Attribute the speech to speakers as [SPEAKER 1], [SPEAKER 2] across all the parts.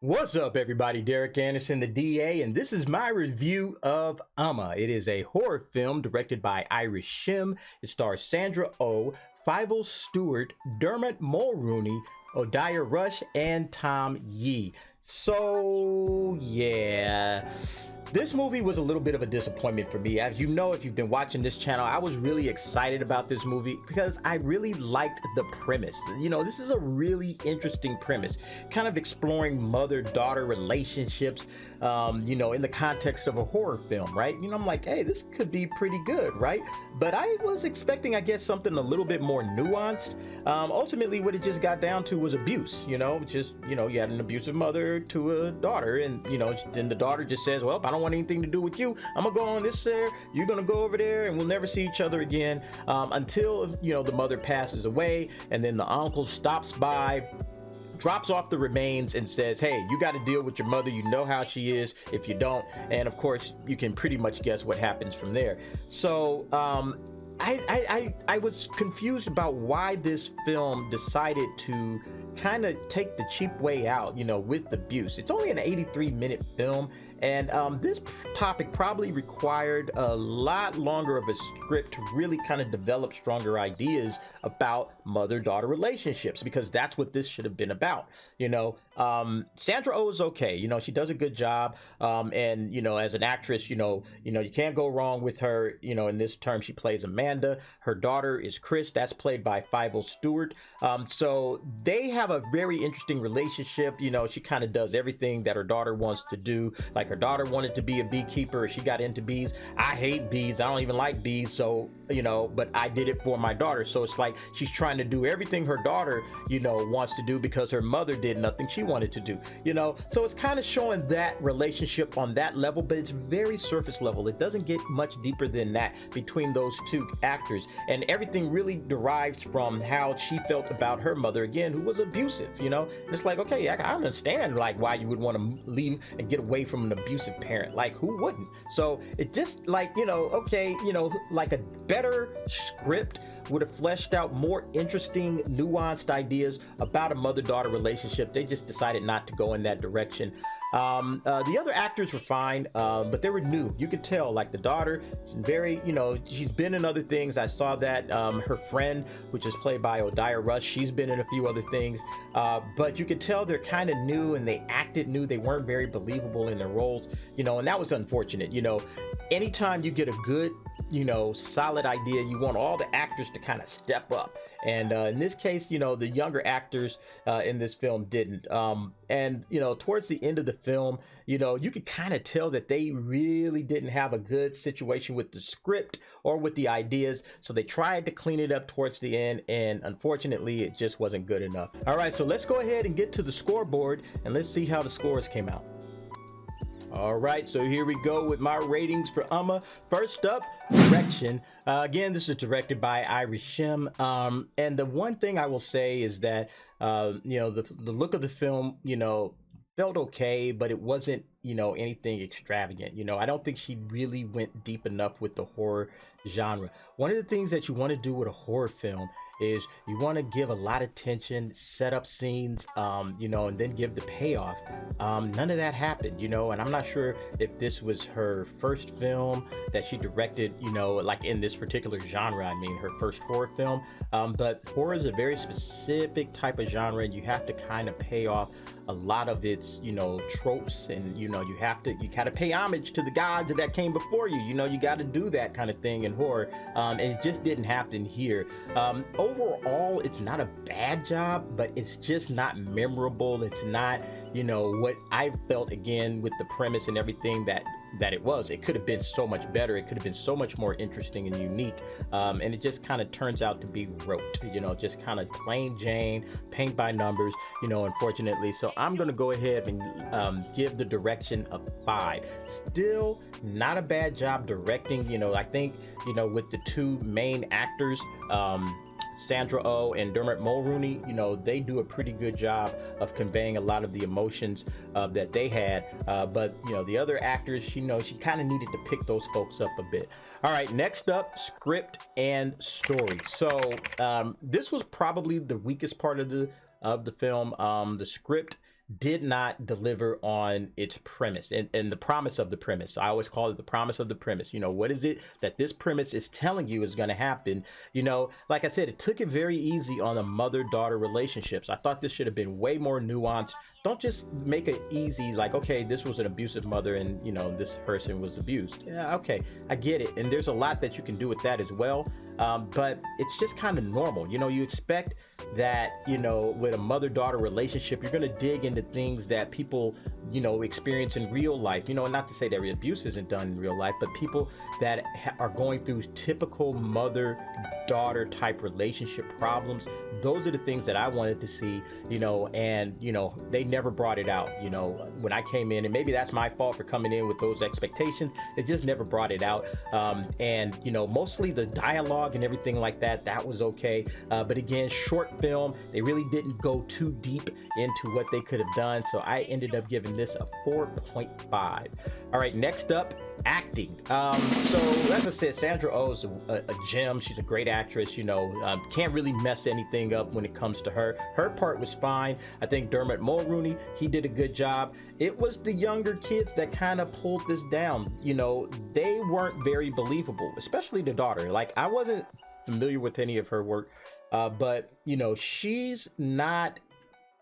[SPEAKER 1] What's up, everybody? Derek Anderson, the DA, and this is my review of Umma. It is a horror film directed by Iris Shim. It stars Sandra Oh, Fivel Stewart, Dermot Mulrooney, Odeya Rush, and Tom Yee. So, yeah. This movie was a little bit of a disappointment for me. As you know, if you've been watching this channel, I was really excited about this movie because I really liked the premise. You know, this is a really interesting premise, kind of exploring mother-daughter relationships, you know, in the context of a horror film, right? You know, I'm like, hey, this could be pretty good, right? But I was expecting, I guess, something a little bit more nuanced. Ultimately, what it just got down to was abuse, you know, just, you know, you had an abusive mother to a daughter, and, you know, then the daughter just says, well, I don't want anything to do with you. I'm gonna go on this there, you're gonna go over there, and we'll never see each other again until, you know, the mother passes away, and then the uncle stops by, drops off the remains, and says, hey, you got to deal with your mother. You know how she is if you don't. And of course, you can pretty much guess what happens from there. So I was confused about why this film decided to kind of take the cheap way out, you know, with abuse. It's only an 83-minute film, and this topic probably required a lot longer of a script to really kind of develop stronger ideas about mother-daughter relationships, because that's what this should have been about. You know, Sandra Oh is okay. You know, she does a good job, and, you know, as an actress, you know, you can't go wrong with her. You know, in this term, she plays Amanda. Her daughter is Chris. That's played by Fivel Stewart. So they have a very interesting relationship. You know, she kind of does everything that her daughter wants to do. Like, her daughter wanted to be a beekeeper. She got into bees. I hate bees. I don't even like bees. So, you know, but I did it for my daughter. So it's like she's trying to do everything her daughter, you know, wants to do because her mother did nothing she wanted to do, you know. So it's kind of showing that relationship on that level, but it's very surface level. It doesn't get much deeper than that between those two actors, and everything really derives from how she felt about her mother, again, who was abusive. You know, it's like, okay, I understand like why you would want to leave and get away from an abusive parent. Like, who wouldn't? So it just, like, you know, okay, you know, like a better script would have fleshed out more interesting, nuanced ideas about a mother-daughter relationship. They just decided not to go in that direction. The other actors were fine, but they were new. You could tell, like, the daughter, very, you know, she's been in other things. I saw that. Her friend, which is played by Odeya Rush, she's been in a few other things. But you could tell they're kind of new, and they acted new. They weren't very believable in their roles, you know, and that was unfortunate. You know, anytime you get a good, you know, solid idea, you want all the actors to kind of step up, and in this case, you know, the younger actors in this film didn't. And, you know, towards the end of the film, you know, you could kind of tell that they really didn't have a good situation with the script or with the ideas, so they tried to clean it up towards the end, and unfortunately it just wasn't good enough. All right, so let's go ahead and get to the scoreboard, and let's see how the scores came out. All right, so here we go with my ratings for Umma. First up, direction. Again, this is directed by Iris Shim. And the one thing I will say is that, you know, the look of the film, you know, felt okay, but it wasn't, you know, anything extravagant. You know, I don't think she really went deep enough with the horror genre. One of the things that you want to do with a horror film is you want to give a lot of tension, set up scenes, you know, and then give the payoff. None of that happened, you know, and I'm not sure if this was her first film that she directed, you know, like in this particular genre. I mean, her first horror film, but horror is a very specific type of genre, and you have to kind of pay off a lot of its, you know, tropes, and, you know, you gotta pay homage to the gods that came before you. You know, you got to do that kind of thing in horror, and it just didn't happen here. Overall, it's not a bad job, but it's just not memorable. It's not, you know, what I felt, again, with the premise and everything that it was. It could have been so much better. It could have been so much more interesting and unique, and it just kind of turns out to be rote, you know, just kind of plain Jane, paint by numbers, you know, unfortunately. So I'm gonna go ahead and give the direction a 5. Still not a bad job directing. You know, I think, you know, with the two main actors, Sandra Oh and Dermot Mulrooney, you know, they do a pretty good job of conveying a lot of the emotions that they had, but, you know, the other actors, you know, she kind of needed to pick those folks up a bit. All right, next up, script and story. So this was probably the weakest part of the film. The script did not deliver on its premise and the promise of the premise. I always call it the promise of the premise. You know, what is it that this premise is telling you is going to happen? You know, like I said, it took it very easy on the mother-daughter relationships. I thought this should have been way more nuanced. Don't just make it easy like, okay, this was an abusive mother and, you know, this person was abused. Yeah, okay, I get it. And there's a lot that you can do with that as well. But it's just kind of normal. You know, you expect that, you know, with a mother-daughter relationship, you're going to dig into things that people, you know, experience in real life. You know, not to say that abuse isn't done in real life, but people that are going through typical mother-daughter type relationship problems. Those are the things that I wanted to see, you know, and, you know, they never brought it out, you know, when I came in, and maybe that's my fault for coming in with those expectations. It just never brought it out. And, you know, mostly the dialogue and everything like that, that was okay. But again, short film, they really didn't go too deep into what they could have done. So I ended up giving this a 4.5. All right, next up, acting. So as I said, Sandra Oh is a gem. She's a great actress. You know, can't really mess anything up when it comes to her. Her part was fine. I think Dermot Mulrooney, he did a good job. It was the younger kids that kind of pulled this down. You know, they weren't very believable, especially the daughter. Like, I wasn't familiar with any of her work, but you know, she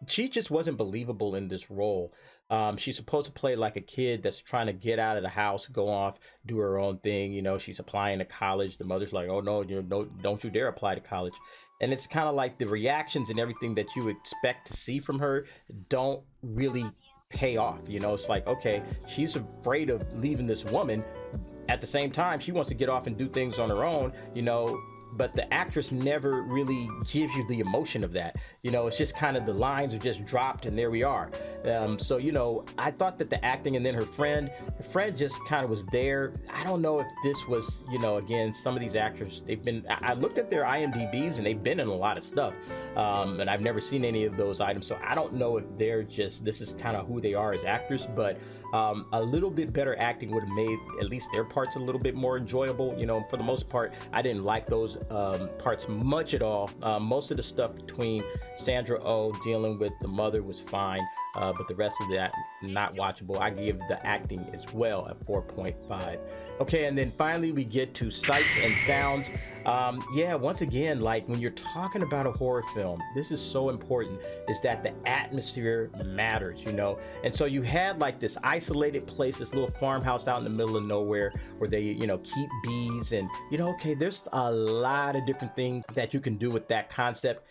[SPEAKER 1] just wasn't believable in this role. She's supposed to play like a kid that's trying to get out of the house, go off, do her own thing. You know, she's applying to college. The mother's like, oh no, you know, don't you dare apply to college. And it's kind of like the reactions and everything that you expect to see from her don't really pay off. You know, it's like, okay, she's afraid of leaving this woman. At the same time, she wants to get off and do things on her own, you know, but the actress never really gives you the emotion of that. You know, it's just kind of the lines are just dropped and there we are. So, you know, I thought that the acting, and then her friend just kind of was there. I don't know if this was, you know, again, some of these actors, they've been, I looked at their IMDb's and they've been in a lot of stuff. And I've never seen any of those items. So I don't know if they're just, this is kind of who they are as actors, but a little bit better acting would have made at least their parts a little bit more enjoyable. You know, for the most part, I didn't like those parts much at all. Most of the stuff between Sandra Oh dealing with the mother was fine, but the rest of that, not watchable. I give the acting as well a 4.5. Okay, and then finally we get to sights and sounds. Yeah, once again, like when you're talking about a horror film, this is so important, is that the atmosphere matters, you know? And so you had like this isolated place, this little farmhouse out in the middle of nowhere where they, you know, keep bees and, you know, okay, there's a lot of different things that you can do with that concept.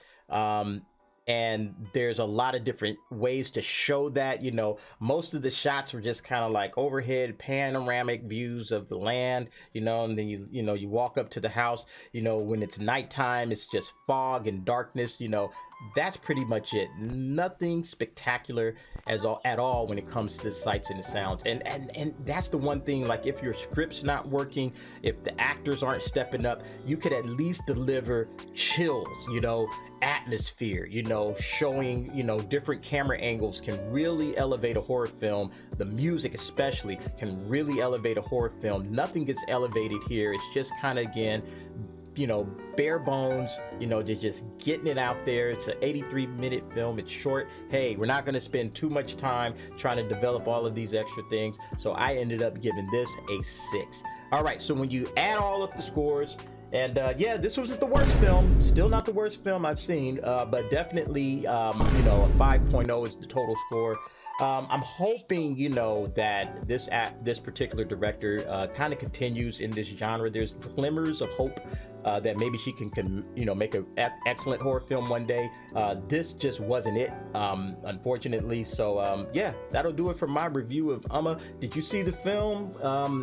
[SPEAKER 1] And there's a lot of different ways to show that. You know, most of the shots were just kind of like overhead panoramic views of the land, you know, and then you know, you walk up to the house, you know, when it's nighttime, it's just fog and darkness, you know. That's pretty much it. Nothing spectacular at all when it comes to the sights and the sounds. And that's the one thing, like if your script's not working, if the actors aren't stepping up, you could at least deliver chills, you know, atmosphere, you know, showing, you know, different camera angles can really elevate a horror film. The music especially can really elevate a horror film. Nothing gets elevated here. It's just kind of, again, you know, bare bones, you know, just getting it out there. It's an 83-minute film. It's short. Hey, we're not going to spend too much time trying to develop all of these extra things. So I ended up giving this a 6. All right, so when you add all of the scores, and yeah, this wasn't the worst film. Still not the worst film I've seen, but definitely, you know, a 5.0 is the total score. I'm hoping, you know, that this particular director kind of continues in this genre. There's glimmers of hope that maybe she can, you know, make an excellent horror film one day. This just wasn't it, unfortunately. So yeah, that'll do it for my review of Umma. Did you see the film?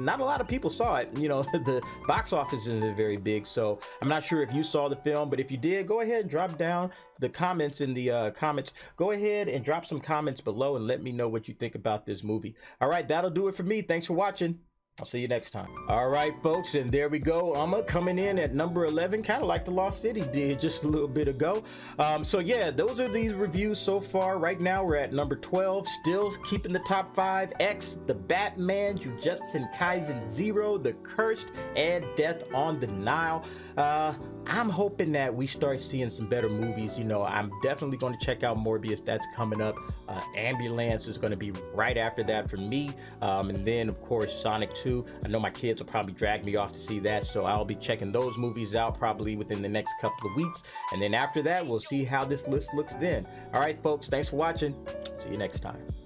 [SPEAKER 1] Not a lot of people saw it. You know, the box office isn't very big, so I'm not sure if you saw the film, but if you did, go ahead and drop down the comments in the comments. Go ahead and drop some comments below and let me know what you think about this movie. All right, that'll do it for me. Thanks for watching. I'll see you next time. All right, folks, and there we go. Umma coming in at number 11, kind of like The Lost City did just a little bit ago. So yeah, those are these reviews so far. Right now, we're at number 12, still keeping the top 5. X, The Batman, Jujutsu Kaisen 0, The Cursed, and Death on the Nile. I'm hoping that we start seeing some better movies. You know, I'm definitely going to check out Morbius. That's coming up. Ambulance is going to be right after that for me. And then, of course, Sonic 2. I know my kids will probably drag me off to see that, so I'll be checking those movies out probably within the next couple of weeks. And then after that, we'll see how this list looks then. All right, folks, thanks for watching. See you next time.